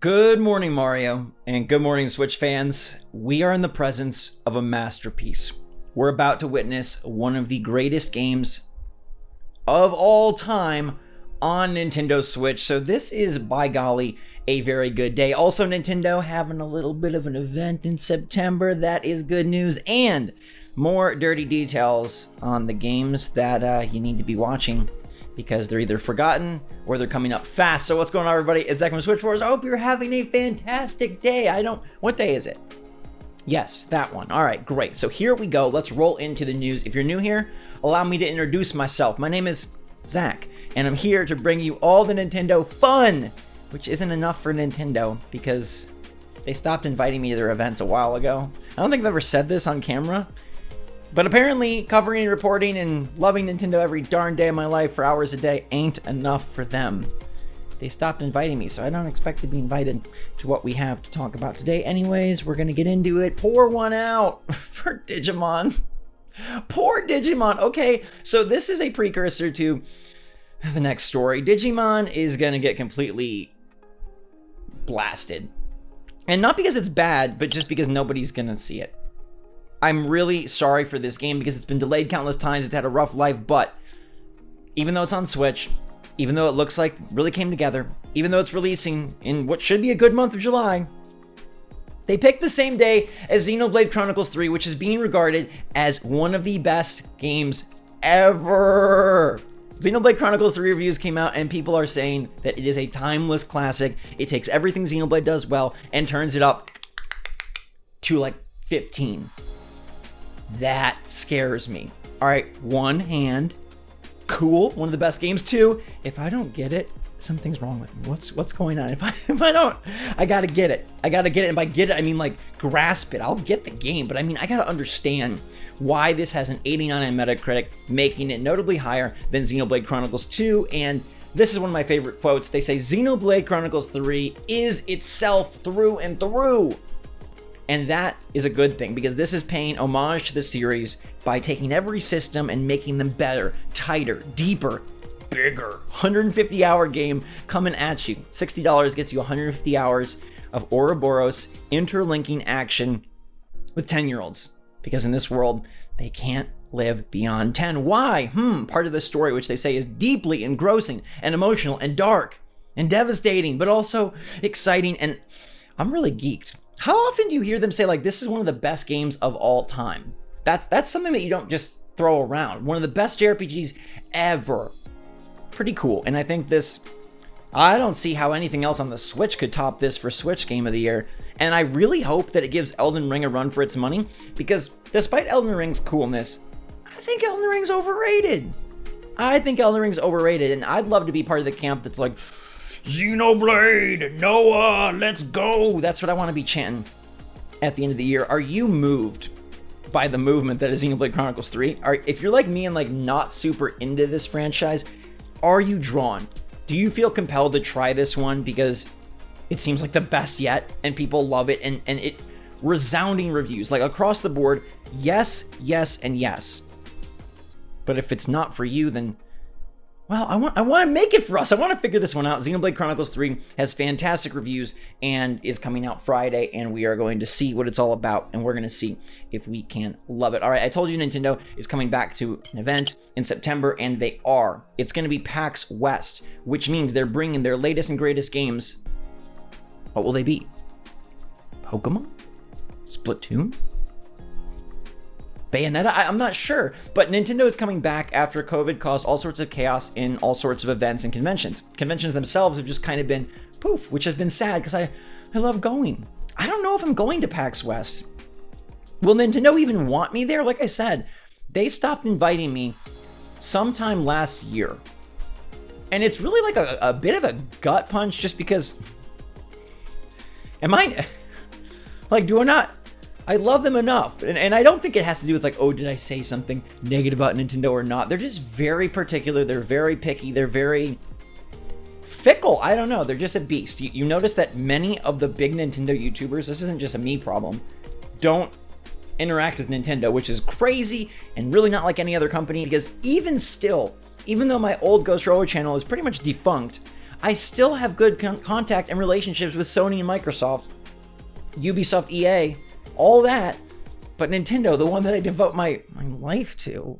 Good morning, Mario, and good morning, Switch fans. We are in the presence of a masterpiece. We're about to witness one of the greatest games of all time on Nintendo Switch, so this is, by golly, a very good day. Also, Nintendo having a little bit of an event in September. That is good news, and more dirty details on the games that you need to be watching, because they're either forgotten or they're coming up fast. So what's going on, everybody? It's Zach from SwitchForce. I hope you're having a fantastic day. What day is it? Yes, that one. All right, great. So here we go. Let's roll into the news. If you're new here, allow me to introduce myself. My name is Zach, and I'm here to bring you all the Nintendo fun, which isn't enough for Nintendo because they stopped inviting me to their events a while ago. I don't think I've ever said this on camera, but apparently covering and reporting and loving Nintendo every darn day of my life for hours a day ain't enough for them. They stopped inviting me, so I don't expect to be invited to what we have to talk about today. Anyways, we're gonna get into it. Pour one out for Digimon. Poor Digimon. Okay, so this is a precursor to the next story. Digimon is gonna get completely blasted. And not because it's bad, but just because nobody's gonna see it. I'm really sorry for this game because it's been delayed countless times. It's had a rough life, but even though it's on Switch, even though it looks like it really came together, even though it's releasing in what should be a good month of July, they picked the same day as Xenoblade Chronicles 3, which is being regarded as one of the best games ever. Xenoblade Chronicles 3 reviews came out and people are saying that it is a timeless classic. It takes everything Xenoblade does well and turns it up to like 15. That scares me. All right, one hand, cool, one of the best games. Two, if I don't get it, something's wrong with me. What's going on? If I don't, I gotta get it. And by get it, I mean like grasp it. I'll get the game, but I mean I gotta understand why this has an 89 on Metacritic, making it notably higher than Xenoblade Chronicles 2. And this is one of my favorite quotes. They say Xenoblade Chronicles 3 is itself through and through. And that is a good thing because this is paying homage to the series by taking every system and making them better, tighter, deeper, bigger. 150-hour game coming at you. $60 gets you 150 hours of Ouroboros interlinking action with 10-year-olds. Because in this world, they can't live beyond 10. Why? Part of the story, which they say is deeply engrossing and emotional and dark and devastating, but also exciting. And I'm really geeked. How often do you hear them say, like, this is one of the best games of all time? That's something that you don't just throw around. One of the best JRPGs ever. Pretty cool. And I think this, I don't see how anything else on the Switch could top this for Switch Game of the Year. And I really hope that it gives Elden Ring a run for its money, because despite Elden Ring's coolness, I think Elden Ring's overrated. And I'd love to be part of the camp that's like, Xenoblade, Noah, let's go. That's what I want to be chanting at the end of the year. Are you moved by the movement that is Xenoblade Chronicles 3? If you're like me and like not super into this franchise, are you drawn? Do you feel compelled to try this one because it seems like the best yet and people love it and it resounding reviews like across the board? Yes, yes, and yes. But if it's not for you, then well, I want to make it for us. I want to figure this one out. Xenoblade Chronicles 3 has fantastic reviews and is coming out Friday, and we are going to see what it's all about, and we're going to see if we can love it. All right, I told you Nintendo is coming back to an event in September, and they are. It's going to be PAX West, which means they're bringing their latest and greatest games. What will they be? Pokemon? Splatoon? Bayonetta? I'm not sure, but Nintendo is coming back after COVID caused all sorts of chaos in all sorts of events and conventions. Conventions themselves have just kind of been poof, which has been sad because I love going. I don't know if I'm going to PAX West. Will Nintendo even want me there? Like I said, they stopped inviting me sometime last year. And it's really like a bit of a gut punch just because, do I not? I love them enough, and I don't think it has to do with like, oh, did I say something negative about Nintendo or not? They're just very particular, they're very picky, they're very fickle. I don't know, they're just a beast. You notice that many of the big Nintendo YouTubers, this isn't just a me problem, don't interact with Nintendo, which is crazy and really not like any other company, because even still, even though my old Ghost Roller channel is pretty much defunct, I still have good contact and relationships with Sony and Microsoft, Ubisoft, EA, all that. But Nintendo, the one that I devote my life to,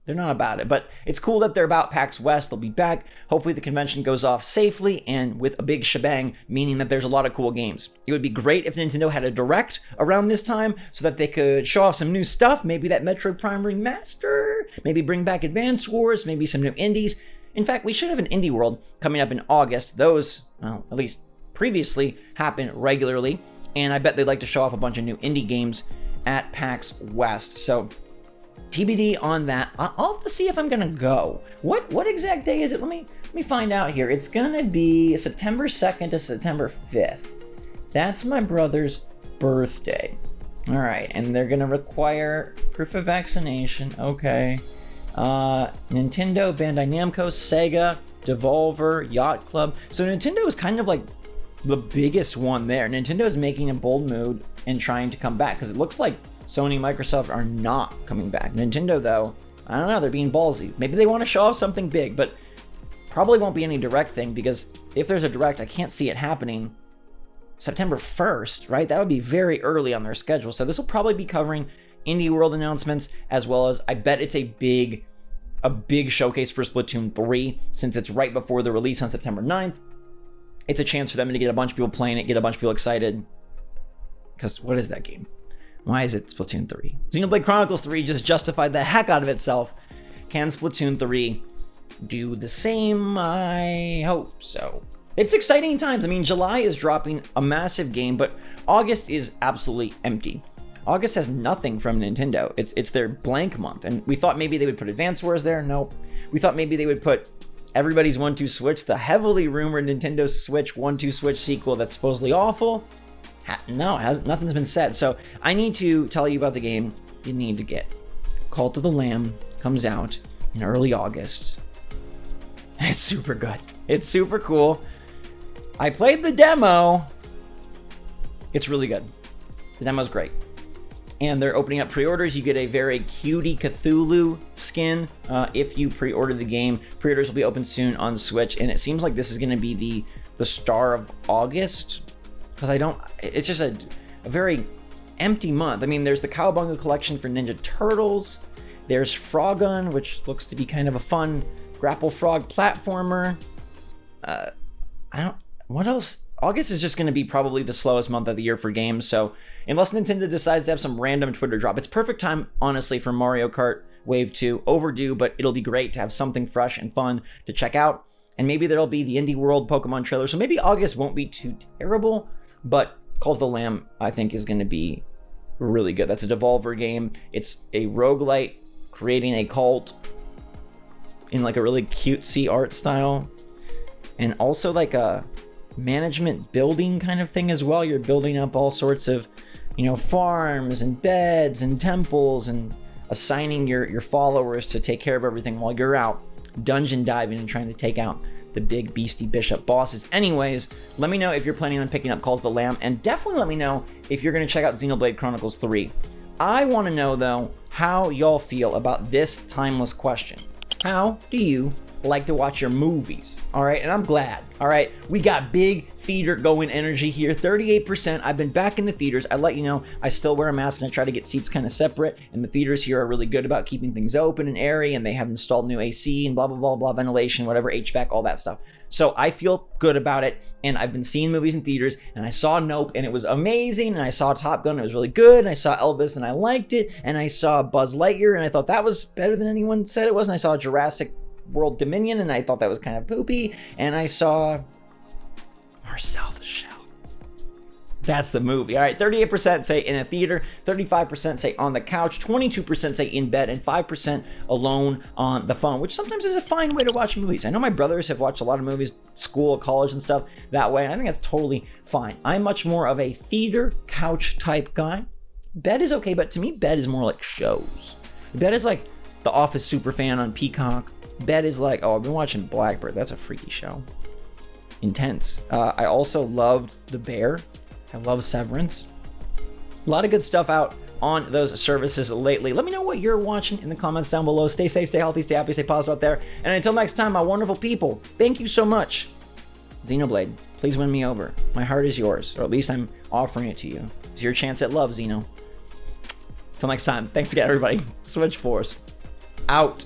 they're not about it. But it's cool that they're about PAX West. They'll be back. Hopefully the convention goes off safely and with a big shebang, meaning that there's a lot of cool games. It would be great if Nintendo had a direct around this time so that they could show off some new stuff. Maybe that Metroid Prime Remaster. Maybe bring back Advance Wars. Maybe some new indies. In fact, we should have an Indie World coming up in August. Those, well, at least previously, happen regularly. And I bet they'd like to show off a bunch of new indie games at PAX West. So TBD on that. I'll have to see if I'm gonna go. What exact day is it? Let me find out here. It's gonna be September 2nd to September 5th. That's my brother's birthday. All right, and they're gonna require proof of vaccination. Okay. Nintendo, Bandai Namco, Sega, Devolver, Yacht Club. So Nintendo is kind of like the biggest one there. Nintendo is making a bold move and trying to come back because it looks like Sony and Microsoft are not coming back. Nintendo, though, I don't know, they're being ballsy. Maybe they want to show off something big, but probably won't be any direct thing because if there's a direct, I can't see it happening September 1st, right? That would be very early on their schedule. So this will probably be covering Indie World announcements as well as, I bet it's a big showcase for Splatoon 3 since it's right before the release on September 9th. It's a chance for them to get a bunch of people playing it, get a bunch of people excited. Because what is that game? Why is it Splatoon 3? Xenoblade Chronicles 3 just justified the heck out of itself. Can Splatoon 3 do the same? I hope so. It's exciting times. I mean, July is dropping a massive game, but August is absolutely empty. August has nothing from Nintendo. It's their blank month. And we thought maybe they would put Advance Wars there. Nope. We thought maybe they would put Everybody's 1-2 Switch, the heavily rumored Nintendo Switch 1-2 Switch sequel that's supposedly awful. Nothing's been said. So I need to tell you about the game you need to get. Cult of the Lamb comes out in early August. It's super good. It's super cool. I played the demo. It's really good. The demo's great. And they're opening up pre-orders. You get a very cutie Cthulhu skin if you pre-order the game. Pre-orders will be open soon on Switch, and it seems like this is going to be the star of August because it's just a very empty month. I mean, there's the Cowabunga collection for Ninja Turtles. There's Frogun, which looks to be kind of a fun grapple frog platformer. What else? August is just going to be probably the slowest month of the year for games, so unless Nintendo decides to have some random Twitter drop, it's perfect time, honestly, for Mario Kart Wave 2. Overdue, but it'll be great to have something fresh and fun to check out. And maybe there'll be the Indie World Pokemon trailer, so maybe August won't be too terrible, but Cult of the Lamb, I think, is going to be really good. That's a Devolver game. It's a roguelite creating a cult in like a really cutesy art style, and also like a management building kind of thing as well. You're building up all sorts of, farms and beds and temples and assigning your followers to take care of everything while you're out dungeon diving and trying to take out the big beastie bishop bosses. Anyways, let me know if you're planning on picking up Cult of the Lamb, and definitely let me know if you're going to check out Xenoblade Chronicles 3. I want to know, though, how y'all feel about this timeless question. How do you like to watch your movies? All right, and I'm glad. All right, we got big theater going energy here. 38%. I've been back in the theaters. I let you know I still wear a mask and I try to get seats kind of separate. And the theaters here are really good about keeping things open and airy, and they have installed new AC and blah blah blah blah, ventilation, whatever, HVAC, all that stuff. So I feel good about it. And I've been seeing movies in theaters, and I saw Nope and it was amazing, and I saw Top Gun and it was really good, and I saw Elvis and I liked it, and I saw Buzz Lightyear and I thought that was better than anyone said it was, and I saw Jurassic World Dominion and I thought that was kind of poopy, and I saw Marcel the Shell. That's the movie. All right, 38% say in a theater, 35% say on the couch, 22% say in bed, and 5% alone on the phone, which sometimes is a fine way to watch movies. I know my brothers have watched a lot of movies, school, college, and stuff that way, and I think that's totally fine. I'm much more of a theater couch type guy. Bed is okay, but to me, bed is more like shows. Bed is like The Office Superfan on Peacock. Bed is like, I've been watching Blackbird. That's a freaky show. Intense. I also loved The Bear. I love Severance. A lot of good stuff out on those services lately. Let me know what you're watching in the comments down below. Stay safe, stay healthy, stay happy, stay positive out there. And until next time, my wonderful people, thank you so much Xenoblade, please win me over. My heart is yours, or at least I'm offering it to you. It's your chance at love, Xeno. Till next time, thanks again, everybody. SwitchForce, out.